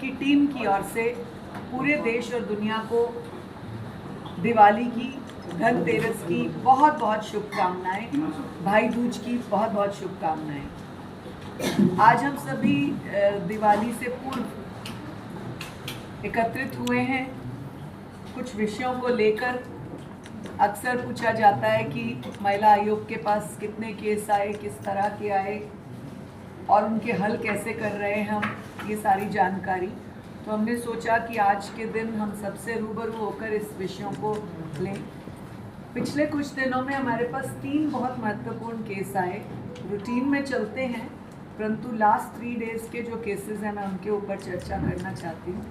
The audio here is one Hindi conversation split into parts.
की टीम की ओर से पूरे देश और दुनिया को दिवाली की, धनतेरस की बहुत बहुत शुभकामनाएं, भाई दूज की बहुत बहुत शुभकामनाएं। आज हम सभी दिवाली से पूर्व एकत्रित हुए हैं कुछ विषयों को लेकर। अक्सर पूछा जाता है कि महिला आयोग के पास कितने केस आए, किस तरह के आए और उनके हल कैसे कर रहे हैं हम, ये सारी जानकारी। तो हमने सोचा कि आज के दिन हम सबसे रूबरू होकर इस विषयों को लें। पिछले कुछ दिनों में हमारे पास 3 बहुत महत्वपूर्ण केस आए। रूटीन में चलते हैं, परंतु लास्ट 3 डेज़ के जो केसेस हैं मैं उनके ऊपर चर्चा करना चाहती हूँ।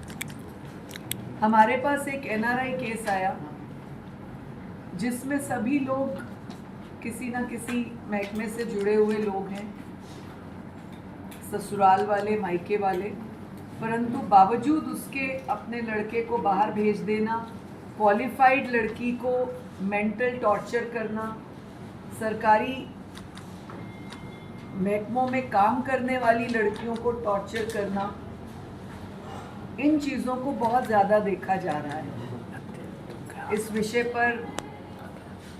हमारे पास एक NRI केस आया जिसमें सभी लोग किसी न किसी महकमे से जुड़े हुए लोग हैं, ससुराल वाले, मायके वाले, परंतु बावजूद उसके अपने लड़के को बाहर भेज देना, क्वालिफाइड लड़की को मेंटल टॉर्चर करना, सरकारी महकमों में काम करने वाली लड़कियों को टॉर्चर करना, इन चीज़ों को बहुत ज़्यादा देखा जा रहा है। इस विषय पर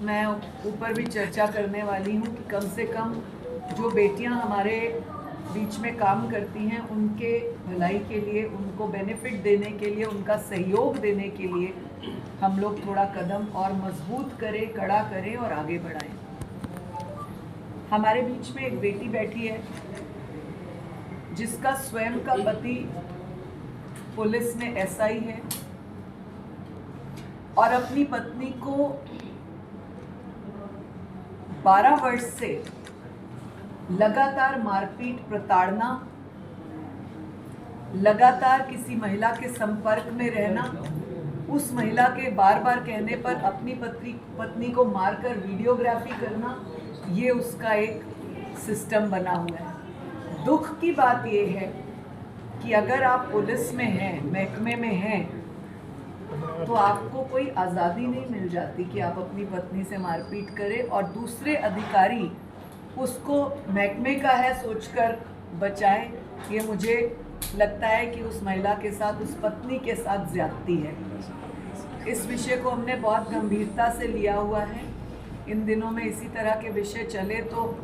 मैं ऊपर भी चर्चा करने वाली हूँ कि कम से कम जो बेटियाँ हमारे बीच में काम करती हैं उनके भलाई के लिए, उनको बेनिफिट देने के लिए, उनका सहयोग देने के लिए हम लोग थोड़ा कदम और मजबूत करें, कड़ा करें और आगे बढ़ाएं। हमारे बीच में एक बेटी बैठी है जिसका स्वयं का पति पुलिस में SI है और अपनी पत्नी को 12 वर्ष से लगातार मारपीट, प्रताड़ना, लगातार किसी महिला के संपर्क में रहना, उस महिला के बार बार कहने पर अपनी पत्नी को मारकर वीडियोग्राफी करना, ये उसका एक सिस्टम बना हुआ है। दुख की बात ये है कि अगर आप पुलिस में हैं, महकमे में हैं, तो आपको कोई आज़ादी नहीं मिल जाती कि आप अपनी पत्नी से मारपीट करें और दूसरे अधिकारी उसको महकमे का है सोचकर बचाएं। ये मुझे लगता है कि उस महिला के साथ, उस पत्नी के साथ ज्यादती है। इस विषय को हमने बहुत गंभीरता से लिया हुआ है। इन दिनों में इसी तरह के विषय चले तो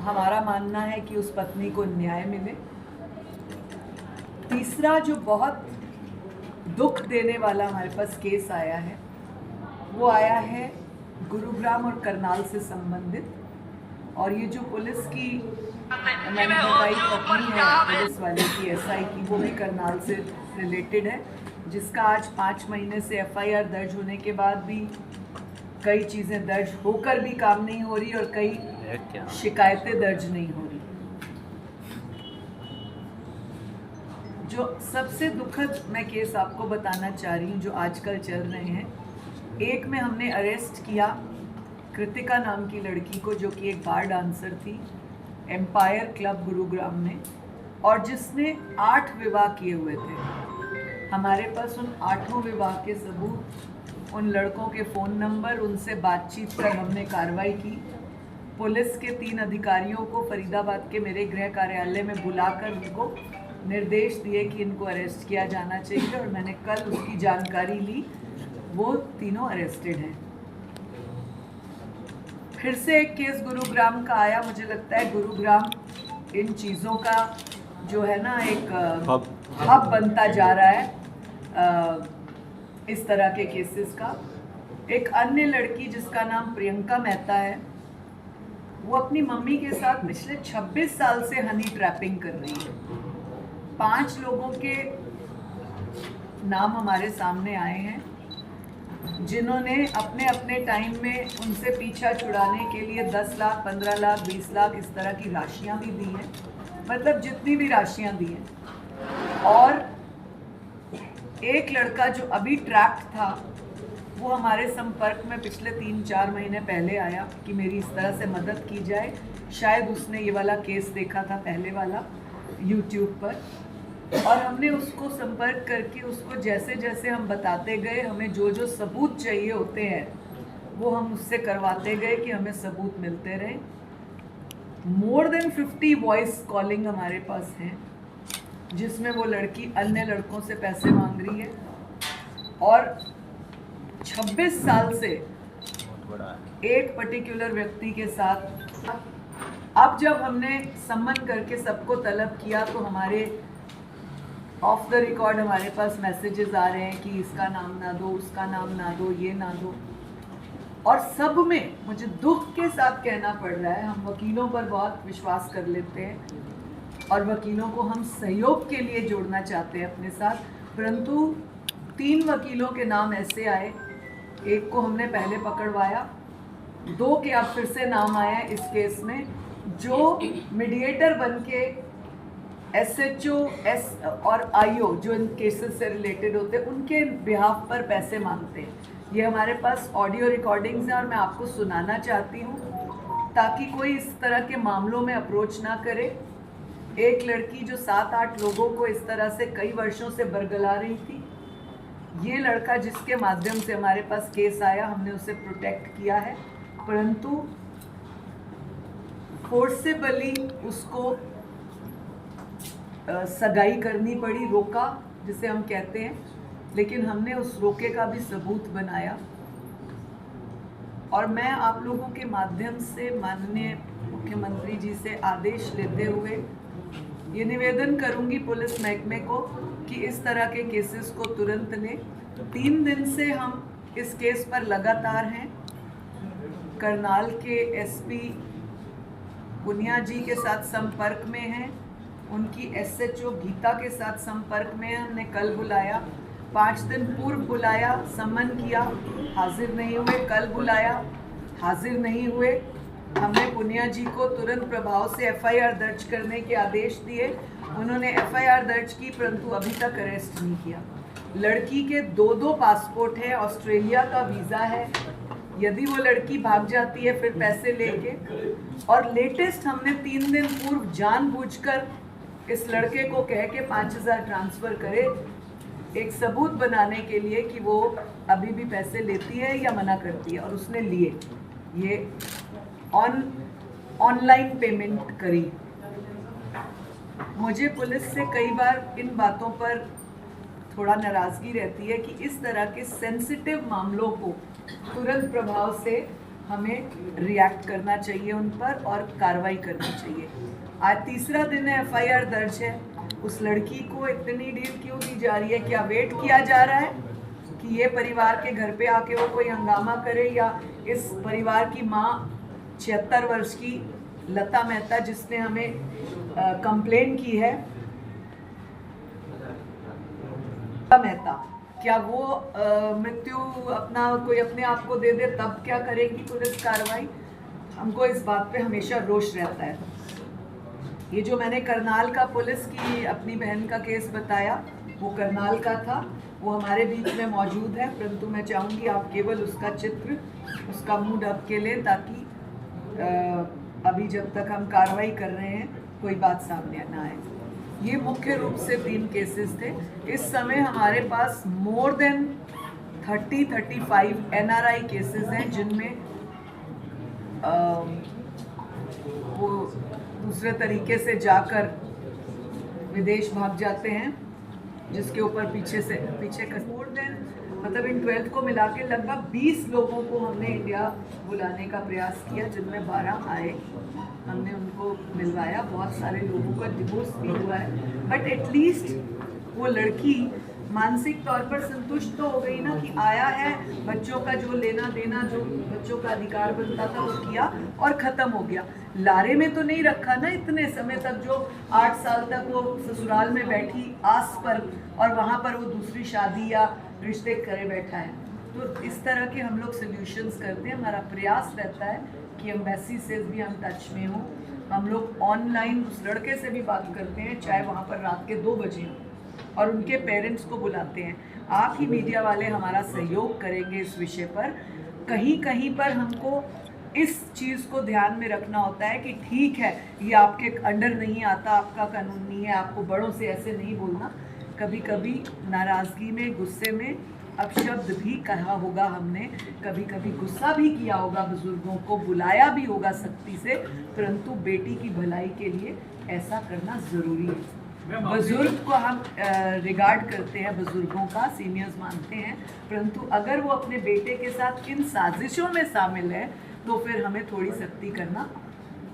हमारा मानना है कि उस पत्नी को न्याय मिले। तीसरा जो बहुत दुख देने वाला हमारे पास केस आया है, वो आया है गुरुग्राम और करनाल से संबंधित। और ये जो पुलिस की मैंने बताई पत्नी है पुलिस वाले की, SI की, वो भी करनाल से रिलेटेड है, जिसका आज 5 महीने से FIR दर्ज होने के बाद भी कई चीज़ें दर्ज होकर भी काम नहीं हो रही और कई शिकायतें दर्ज नहीं हो रही। जो सबसे दुखद मैं केस आपको बताना चाह रही हूँ जो आजकल चल रहे हैं, एक में हमने अरेस्ट किया कृतिका नाम की लड़की को, जो कि एक बार डांसर थी एम्पायर क्लब गुरुग्राम में, और जिसने 8 विवाह किए हुए थे। हमारे पास उन 8 विवाह के सबूत, उन लड़कों के फ़ोन नंबर, उनसे बातचीत कर हमने कार्रवाई की। पुलिस के 3 अधिकारियों को फरीदाबाद के मेरे गृह कार्यालय में बुलाकर उनको निर्देश दिए कि इनको अरेस्ट किया जाना चाहिए, और मैंने कल उसकी जानकारी ली। वो तीनों अरेस्टेड हैं। फिर से एक केस गुरुग्राम का आया। मुझे लगता है गुरुग्राम इन चीज़ों का जो है ना एक हब बनता जा रहा है इस तरह के केसेस का। एक अन्य लड़की जिसका नाम प्रियंका मेहता है, वो अपनी मम्मी के साथ पिछले 26 साल से हनी ट्रैपिंग कर रही है। 5 लोगों के नाम हमारे सामने आए हैं जिन्होंने अपने अपने टाइम में उनसे पीछा छुड़ाने के लिए 10 लाख, 15 लाख, 20 लाख इस तरह की राशियां भी दी हैं, मतलब जितनी भी राशियां दी हैं। और एक लड़का जो अभी ट्रैप्ड था, वो हमारे संपर्क में पिछले 3-4 महीने पहले आया कि मेरी इस तरह से मदद की जाए। शायद उसने ये वाला केस देखा था, पहले वाला, YouTube पर, और हमने उसको संपर्क करके उसको जैसे जैसे हम बताते गए, हमें जो जो सबूत चाहिए होते हैं वो हम उससे करवाते गए कि हमें सबूत मिलते रहे। मोर देन 50 वॉइस कॉलिंग हमारे पास हैं जिसमें वो लड़की अन्य लड़कों से पैसे मांग रही है और 26 साल से एक पर्टिकुलर व्यक्ति के साथ। अब जब हमने सम्मन करके सबको तलब किया तो हमारे ऑफ द रिकॉर्ड हमारे पास मैसेजेस आ रहे हैं कि इसका नाम ना दो, उसका नाम ना दो, ये ना दो। और सब में मुझे दुख के साथ कहना पड़ रहा है, हम वकीलों पर बहुत विश्वास कर लेते हैं और वकीलों को हम सहयोग के लिए जोड़ना चाहते हैं अपने साथ, परंतु 3 वकीलों के नाम ऐसे आए, एक को हमने पहले पकड़वाया, 2 के अब फिर से नाम आया इस केस में, जो मीडिएटर बन के SHO और IO जो इन केसेस से रिलेटेड होते हैं उनके बिहाफ पर पैसे मांगते हैं। ये हमारे पास ऑडियो रिकॉर्डिंग्स हैं और मैं आपको सुनाना चाहती हूँ ताकि कोई इस तरह के मामलों में अप्रोच ना करे। एक लड़की जो 7-8 लोगों को इस तरह से कई वर्षों से बरगला रही थी, ये लड़का जिसके माध्यम से हमारे पास केस आया, हमने उसे प्रोटेक्ट किया है, परंतु फोर्सेबली उसको सगाई करनी पड़ी, रोका जिसे हम कहते हैं, लेकिन हमने उस रोके का भी सबूत बनाया। और मैं आप लोगों के माध्यम से माननीय मुख्यमंत्री जी से आदेश लेते हुए ये निवेदन करूंगी पुलिस महकमे को कि इस तरह के केसेस को तुरंत लें। 3 दिन से हम इस केस पर लगातार हैं। करनाल के SP पुनिया जी के साथ संपर्क में हैं, उनकी SHO गीता के साथ संपर्क में है। हमने कल बुलाया, 5 दिन पूर्व बुलाया, सम्मन किया, हाजिर नहीं हुए। कल बुलाया, हाजिर नहीं हुए। हमने पुनिया जी को तुरंत प्रभाव से FIR दर्ज करने के आदेश दिए, उन्होंने FIR दर्ज की, परंतु अभी तक अरेस्ट नहीं किया। लड़की के 2 पासपोर्ट है, ऑस्ट्रेलिया का वीज़ा है। यदि वो लड़की भाग जाती है फिर पैसे लेके, और लेटेस्ट हमने 3 दिन पूर्व जानबूझकर इस लड़के को कह के 5000 ट्रांसफ़र करे, एक सबूत बनाने के लिए कि वो अभी भी पैसे लेती है या मना करती है, और उसने लिए। ये ऑनलाइन पेमेंट करी। मुझे पुलिस से कई बार इन बातों पर थोड़ा नाराज़गी रहती है कि इस तरह के सेंसिटिव मामलों को तुरंत प्रभाव से हमें रिएक्ट करना चाहिए उन पर और कार्रवाई करनी चाहिए। आज 3रा दिन है, FIR दर्ज है। उस लड़की को इतनी डील क्यों दी जा रही है? क्या वेट किया जा रहा है कि ये परिवार के घर पे आके वो कोई हंगामा करे? या इस परिवार की माँ 76 वर्ष की लता मेहता, जिसने हमें कंप्लेन की है, मेहता, क्या वो मृत्यु कोई अपने आप को दे दे तब क्या करेगी पुलिस कार्रवाई? हमको इस बात पे हमेशा रोष रहता है। ये जो मैंने करनाल का पुलिस की अपनी बहन का केस बताया, वो करनाल का था, वो हमारे बीच में मौजूद है, परंतु मैं चाहूँगी आप केवल उसका चित्र, उसका मूड अप के लें, ताकि अभी जब तक हम कार्रवाई कर रहे हैं कोई बात सामने ना आए। ये मुख्य रूप से 3 केसेस थे। इस समय हमारे पास मोर देन 30-35 NRI केसेस हैं, जिनमें वो दूसरे तरीके से जाकर विदेश भाग जाते हैं, जिसके ऊपर पीछे का मोर देन, मतलब इन 12 को मिला के लगभग 20 लोगों को हमने इंडिया बुलाने का प्रयास किया, जिनमें 12 आए, हमने उनको मिलवाया। बहुत सारे लोगों का डिवोर्स भी हुआ है, बट एटलीस्ट वो लड़की मानसिक तौर पर संतुष्ट तो हो गई ना कि आया है, बच्चों का जो लेना देना, जो बच्चों का अधिकार बनता था वो किया और ख़त्म हो गया। लारे में तो नहीं रखा ना इतने समय तक, जो 8 साल तक वो ससुराल में बैठी आस पर, और वहाँ पर वो दूसरी शादी या रिश्ते करे बैठा है। तो इस तरह के हम लोग सोल्यूशंस करते हैं। हमारा प्रयास रहता है कि एम्बेसी से भी हम टच में हों। हम लोग ऑनलाइन उस लड़के से भी बात करते हैं, चाहे वहाँ पर रात के 2 बजे हों, और उनके पेरेंट्स को बुलाते हैं। आप ही मीडिया वाले हमारा सहयोग करेंगे इस विषय पर। कहीं कहीं पर हमको इस चीज़ को ध्यान में रखना होता है कि ठीक है, ये आपके अंडर नहीं आता, आपका कानून नहीं है, आपको बड़ों से ऐसे नहीं बोलना। कभी कभी नाराज़गी में, गुस्से में अपशब्द भी कहा होगा हमने, कभी कभी गुस्सा भी किया होगा, बुजुर्गों को बुलाया भी होगा सख्ती से, परंतु बेटी की भलाई के लिए ऐसा करना ज़रूरी है। बुजुर्ग को हम रिगार्ड करते हैं, बुजुर्गों का सीनियर्स मानते हैं, परंतु अगर वो अपने बेटे के साथ किन साजिशों में शामिल है तो फिर हमें थोड़ी सख्ती करना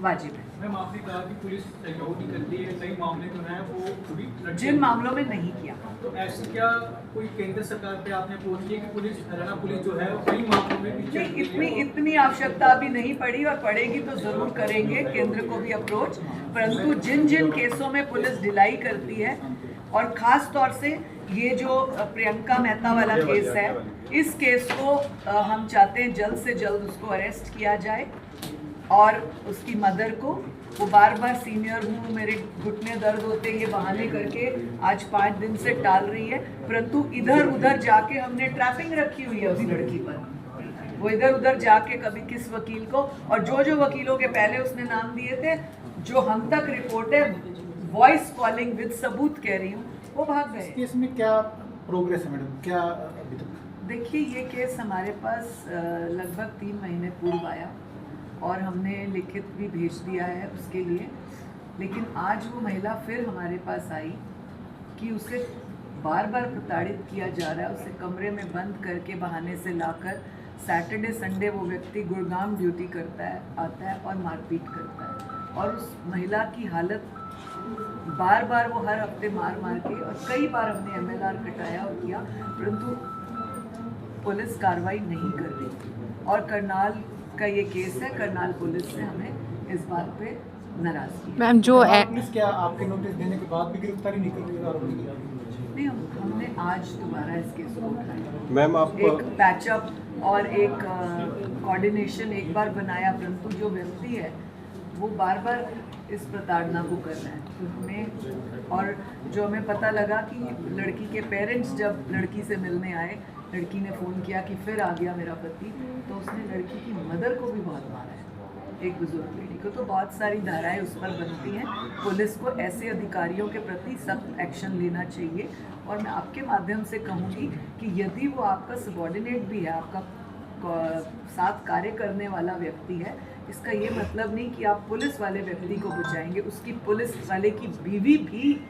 वाजिब है। मैम, आपने कहा कि पुलिस सिक्योरिटी करती है, कई मामले जो हैं वो खुद जिन मामलों में नहीं किया, तो ऐसे क्या कोई केंद्र सरकार पे आपने अप्रोच किया कि पुलिस, हरियाणा पुलिस जो है कई मामलों में पीछे नहीं, हटी है? इतनी आवश्यकता अभी नहीं पड़ी और पड़ेगी तो जरूर करेंगे केंद्र को भी अप्रोच, परंतु जिन जिन केसों में पुलिस ढिलाई करती है और खास तौर से ये जो प्रियंका मेहता वाला केस है, इस केस को हम चाहते हैं जल्द से जल्द उसको अरेस्ट किया जाए और उसकी मदर को, वो बार बार सीनियर हूँ, मेरे घुटने दर्द होते, ये बहाने करके आज 5 दिन से टाल रही है, परंतु इधर उधर जाके हमने ट्रैपिंग रखी हुई है उस लड़की पर। वो इधर उधर जाके कभी किस वकील को, और जो वकीलों के पहले उसने नाम दिए थे, जो हम तक रिपोर्ट है वॉइस कॉलिंग विद सबूत कह रही हूँ, वो भाग गए। केस में क्या प्रोग्रेस है मैडम, क्या अभी तक? देखिए, ये केस हमारे पास लगभग 3 महीने पूर्व आया और हमने लिखित भी भेज दिया है उसके लिए, लेकिन आज वो महिला फिर हमारे पास आई कि उसे बार बार प्रताड़ित किया जा रहा है, उसे कमरे में बंद करके बहाने से लाकर सैटरडे संडे वो व्यक्ति गुड़गांव ड्यूटी करता है, आता है और मारपीट करता है, और उस महिला की हालत बार बार वो हर हफ्ते मार मार के, और कई बार हमने MLR कटाया और किया, परंतु पुलिस कार्रवाई नहीं कर रही। और करनाल का ये केस है, करनाल पुलिस ने हमें इस बात पे नाराजगी है। मैम, जो पुलिस क्या आपके नोटिस देने के बाद भी गिरफ्तारी नहीं कर रही है आरोपी की? नहीं, हमने आज दोबारा इस केस को उठाया। मैम, आप एक पैचअप और एक कोऑर्डिनेशन एक बार बनाया, परंतु जो व्यक्ति है वो बार बार इस प्रताड़ना को कर रहा है, तो हमें, और जो हमें पता लगा कि लड़की के पेरेंट्स जब लड़की से मिलने आए, लड़की ने फ़ोन किया कि फिर आ गया मेरा पति, तो उसने लड़की की मदर को भी बहुत मारा है, एक बुजुर्ग लेडी को। तो बहुत सारी धाराएं उस पर बनती हैं। पुलिस को ऐसे अधिकारियों के प्रति सख्त एक्शन लेना चाहिए, और मैं आपके माध्यम से कहूँगी कि यदि वो आपका सबॉर्डिनेट भी है, आपका साथ कार्य करने वाला व्यक्ति है, इसका ये मतलब नहीं कि आप पुलिस वाले व्यक्ति को बचाएंगे। उसकी पुलिस वाले की बीवी भी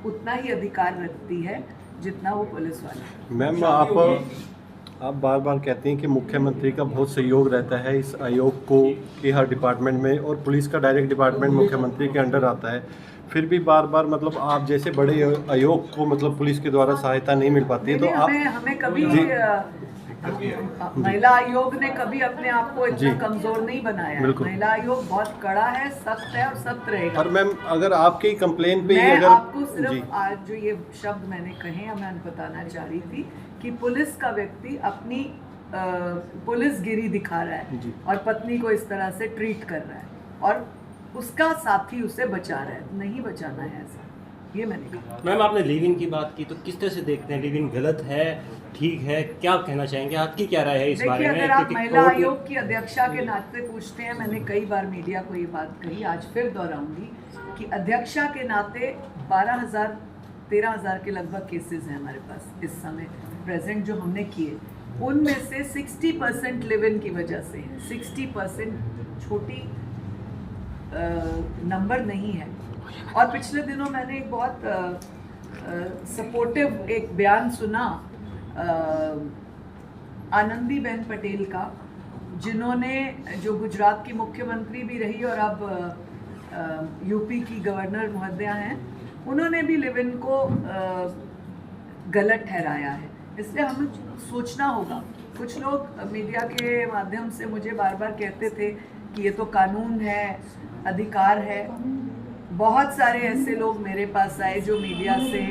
उतना ही अधिकार रखती है जितना वो पुलिस वाला। मैम, आप बार बार कहते हैं कि मुख्यमंत्री का बहुत सहयोग रहता है इस आयोग को कि हर डिपार्टमेंट में, और पुलिस का डायरेक्ट डिपार्टमेंट मुख्यमंत्री के अंडर आता है, फिर भी बार बार मतलब आप जैसे बड़े आयोग को मतलब पुलिस के द्वारा सहायता नहीं मिल पाती है, तो आप हमें कभी महिला आयोग ने कभी अपने आप को इतना कमजोर नहीं बनाया है। महिला आयोग बहुत कड़ा है, सख्त है और सख्त रहेगा। और मैम, अगर आपके कंप्लेन पे मैं अगर आपको सिर्फ आज जो ये शब्द मैंने कहे, मैं बताना चाह रही थी कि पुलिस का व्यक्ति अपनी पुलिसगिरी दिखा रहा है और पत्नी को इस तरह से ट्रीट कर रहा है, और उसका साथी उसे बचा रहा है। नहीं बचाना है ऐसा, ये मैंने कहा। मैम, आपने लिव इन की बात की, तो किस तरह से देखते हैं? लिव इन गलत है, ठीक है, क्या कहना चाहेंगे? आपकी क्या राय है इस बारे में? अगर आप महिला आयोग की अध्यक्षा के नाते पूछते हैं, मैंने कई बार मीडिया को ये बात कही, आज फिर दोहराऊंगी कि अध्यक्षा के नाते 12,000-13,000 के लगभग केसेस हैं हमारे पास इस समय प्रेजेंट जो हमने किए, उनमें से 60% लिव इन की वजह से है। 60% छोटी नंबर नहीं है। और पिछले दिनों मैंने एक बहुत सपोर्टिव एक बयान सुना आनंदीबेन पटेल का, जिन्होंने, जो गुजरात की मुख्यमंत्री भी रही और अब यूपी की गवर्नर महोदया हैं, उन्होंने भी लिव इन को गलत ठहराया है। इसलिए हमें सोचना होगा। कुछ लोग मीडिया के माध्यम से मुझे बार बार कहते थे कि ये तो कानून है, अधिकार है। बहुत सारे ऐसे लोग मेरे पास आए जो मीडिया से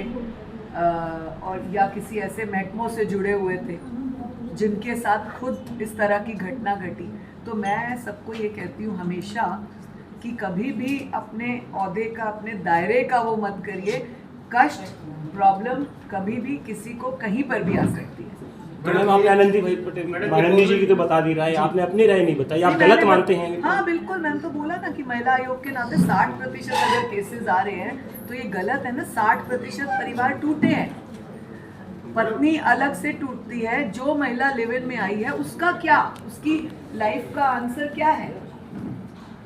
और या किसी ऐसे महकमों से जुड़े हुए थे जिनके साथ खुद इस तरह की घटना घटी। तो मैं सबको ये कहती हूँ हमेशा कि कभी भी अपने ओहदे का, अपने दायरे का वो मत करिए। कष्ट, प्रॉब्लम कभी भी किसी को कहीं पर भी आ सकती है। मैडम, आपने आनंदी भाई पटेल, आनंदी जी की तो बता दी रहा है, आपने अपनी राय नहीं बताई, आप गलत मानते हैं? हाँ बिल्कुल, मैंने तो बोला ना कि महिला आयोग के नाते 60% अगर केसेस आ रहे हैं तो ये गलत है ना। 60% परिवार टूटे हैं, पत्नी अलग से टूटती है। जो महिला लिव इन में आई है उसका क्या, उसकी लाइफ का आंसर क्या है?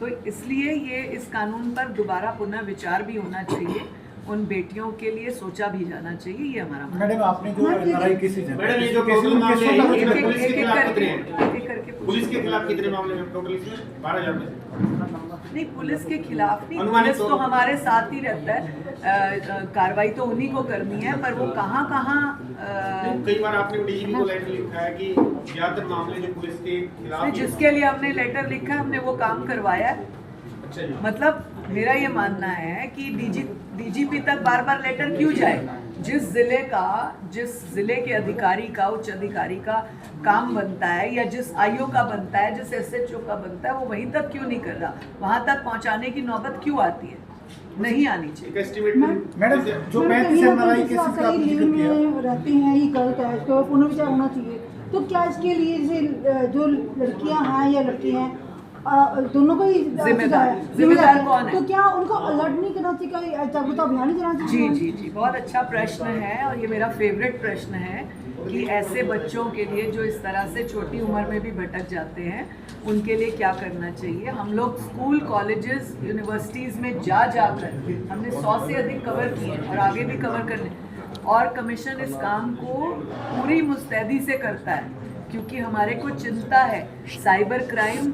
तो इसलिए ये इस कानून पर दोबारा पुनः विचार भी होना चाहिए उन बेटियों के लिए सोचा भी जाना चाहिए, ये हमारा मानना मैडम आपने जो एनआरआई केसेज हैं मैडम, ये जो टोटल मामले हैं, है। इसमें पुलिस के खिलाफ कितने हैं? एक एक करके पुलिस के खिलाफ कितने मामले हैं टोटल इसमें? 12,000 में से? नहीं, पुलिस के खिलाफ नहीं, अनुमानित पुलिस तो हमारे साथ ही रहता है, कार्रवाई तो उन्हीं को करनी है, पर वो कहाँ कई बार आपने डीजीपी को लेटर लिखा है कि ज्यादातर मामले जो पुलिस के खिलाफ जिसके लिए हमने लेटर लिखा है हमने वो काम करवाया है। अच्छा जी। मतलब मेरा ये मानना है कि डीजीपी तक बार बार लेटर क्यों जाए? जिस जिले के अधिकारी का, उच्च अधिकारी का काम बनता है या जिस आईओ का बनता है, जिस एसएचओ का बनता है, वो वहीं तक क्यों नहीं कर रहा? वहां तक पहुंचाने की नौबत क्यों आती है? नहीं आनी चाहिए। एक एस्टिमेट मैडम जो 35 एनआरआई केसेज का आपने जिक्र किया रहते हैं, ये गलत है, इसको पुनर्विचार होना चाहिए। तो क्या इसके लिए जैसे जो लड़कियां हैं या लड़के हैं, दोनों को ही जिम्मेदार कौन है? तो क्या उनको अलर्ट नहीं करना चाहिए, जागरूकता अभियान नहीं चलाना जी चाहिए? जी जी, बहुत अच्छा प्रश्न है और ये मेरा फेवरेट प्रश्न है कि ऐसे बच्चों के लिए जो इस तरह से छोटी उम्र में भी भटक जाते हैं, उनके लिए क्या करना चाहिए। हम लोग स्कूल, कॉलेजेस, यूनिवर्सिटीज़ में जाकर हमने 100 से अधिक कवर किए और आगे भी कवर करने, और कमीशन इस काम को पूरी मुस्तैदी से करता है क्योंकि हमारे को चिंता है साइबर क्राइम।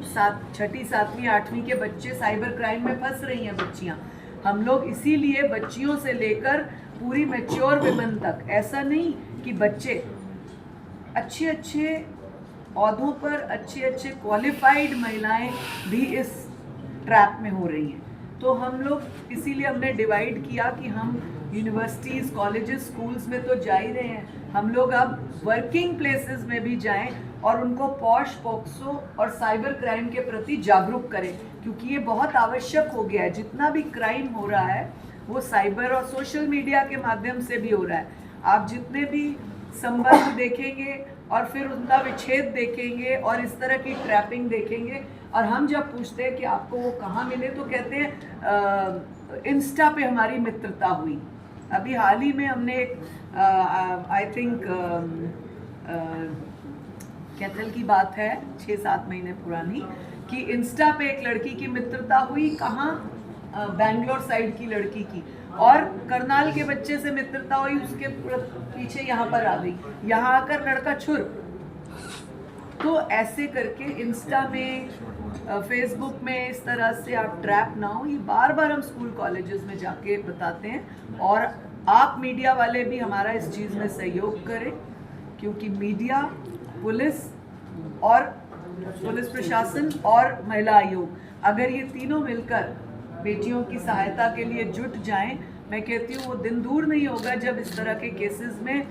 6ठी, 7वीं, 8वीं के बच्चे साइबर क्राइम में फंस रही हैं बच्चियाँ। हम लोग इसीलिए बच्चियों से लेकर पूरी मैच्योर विमेन तक, ऐसा नहीं कि बच्चे अच्छे औहदों पर, अच्छे क्वालिफाइड महिलाएं भी इस ट्रैप में हो रही हैं। तो हम लोग इसीलिए हमने डिवाइड किया कि हम यूनिवर्सिटीज़, कॉलेजेस, स्कूल्स में तो जा ही रहे हैं, हम लोग अब वर्किंग प्लेसेस में भी जाएं और उनको पॉश, पॉक्सो और साइबर क्राइम के प्रति जागरूक करें क्योंकि ये बहुत आवश्यक हो गया है। जितना भी क्राइम हो रहा है वो साइबर और सोशल मीडिया के माध्यम से भी हो रहा है। आप जितने भी संबंध देखेंगे और फिर उनका विच्छेद देखेंगे और इस तरह की ट्रैपिंग देखेंगे, और हम जब पूछते हैं कि आपको वो कहाँ मिले तो कहते हैं इंस्टा पे हमारी मित्रता हुई। अभी हाल ही में हमने एक आई थिंक कैथल की बात है 6-7 महीने पुरानी कि इंस्टा पे एक लड़की की मित्रता हुई, कहाँ? बैंगलोर साइड की लड़की की, और करनाल के बच्चे से मित्रता हुई, उसके पीछे यहाँ पर आ गई, यहाँ आकर लड़का छुर। तो ऐसे करके इंस्टा में, फेसबुक में इस तरह से आप ट्रैप ना हो, ये बार बार हम स्कूल कॉलेजेस में जाके बताते हैं। और आप मीडिया वाले भी हमारा इस चीज़ में सहयोग करें क्योंकि मीडिया, पुलिस प्रशासन और महिला आयोग, अगर ये तीनों मिलकर बेटियों की सहायता के लिए जुट जाएं, मैं कहती हूँ वो दिन दूर नहीं होगा जब इस तरह के केसेस में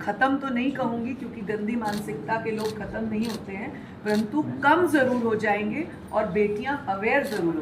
ख़त्म तो नहीं कहूँगी क्योंकि गंदी मानसिकता के लोग ख़त्म नहीं होते हैं, परंतु कम ज़रूर हो जाएंगे और बेटियाँ अवेयर ज़रूर हो जाएंगी।